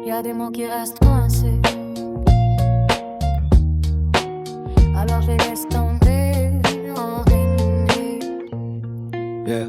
Y'a des mots qui restent coincés, alors je les laisse tomber en rime. Yeah.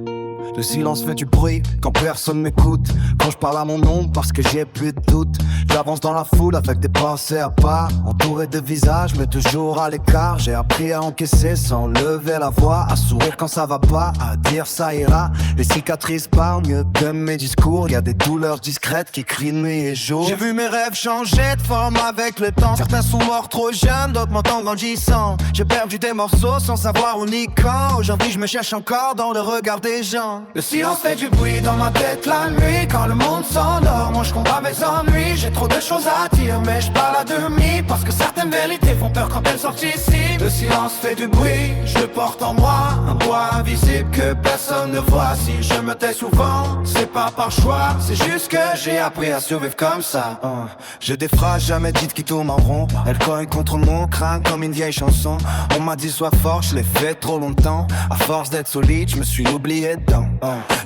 Le silence fait du bruit quand personne m'écoute. Quand je parle à mon nom parce que j'ai plus de doute. J'avance dans la foule avec des pensées à part, entouré de visages mais toujours à l'écart. J'ai appris à encaisser sans lever la voix, à sourire quand ça va pas, à dire ça ira. Les cicatrices parlent mieux que mes discours. Y a des douleurs discrètes qui crient nuit et jour. J'ai vu mes rêves changer de forme avec le temps. Certains sont morts trop jeunes, d'autres morts en grandissant. J'ai perdu des morceaux sans savoir où ni quand. Aujourd'hui je me cherche encore dans le regard des gens. Le silence fait du bruit dans ma tête la nuit. Quand le monde s'endort, moi je combat mes ennuis. J'ai trop de choses à dire mais je parle à demi, parce que certaines vérités font peur quand elles sortent ici. Le silence fait du bruit, je porte en moi un poids invisible que personne ne voit. Si je me tais souvent, c'est pas par choix, c'est juste que j'ai appris à survivre comme ça. J'ai des phrases jamais dites qui tournent en rond. Elles cognent contre mon crâne comme une vieille chanson. On m'a dit sois fort, je l'ai fait trop longtemps. À force d'être solide, je me suis oublié dedans.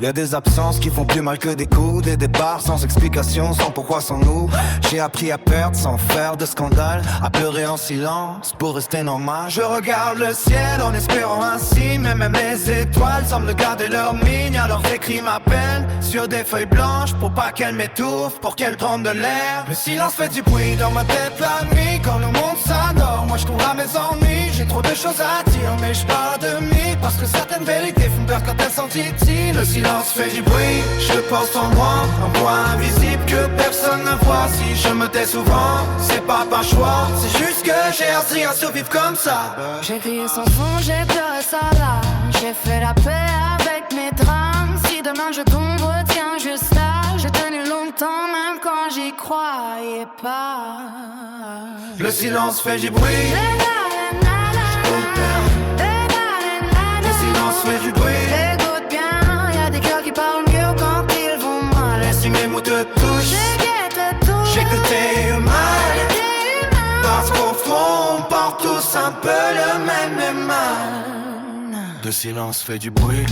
Y'a des absences qui font plus mal que des coups, des départs sans explication, sans pourquoi, sans nous. J'ai appris à perdre sans faire de scandale, à pleurer en silence pour rester normal. Je regarde le ciel en espérant ainsi, mais même les étoiles semblent garder leur mine. Alors j'écris ma peine sur des feuilles blanches pour pas qu'elles m'étouffent, pour qu'elles prennent de l'air. Le silence fait du bruit dans ma tête la nuit. Quand le monde s'endort, moi je cours à mes ennuis. J'ai trop de choses à dire mais je parle de demi, parce que certaines vérités font peur quand elles sont ici. Le silence fait du bruit, je porte en moi un poids invisible que personne ne voit. Si je me tais souvent, c'est pas par choix, c'est juste que j'ai appris à survivre comme ça. J'ai crié sans fond, j'ai pleuré ça là. J'ai fait la paix avec mes drames. Si demain je tombe, retiens juste là. J'ai tenu longtemps même quand j'y croyais pas. Le silence fait du bruit, le silence fait du bruit. Écoute bien, y'a des cœurs qui parlent mieux quand ils vont mal. Si mes mots te touchent, J'ai que t'es humain. Parce qu'au fond, on porte tous un peu le même mal. Le silence fait du bruit.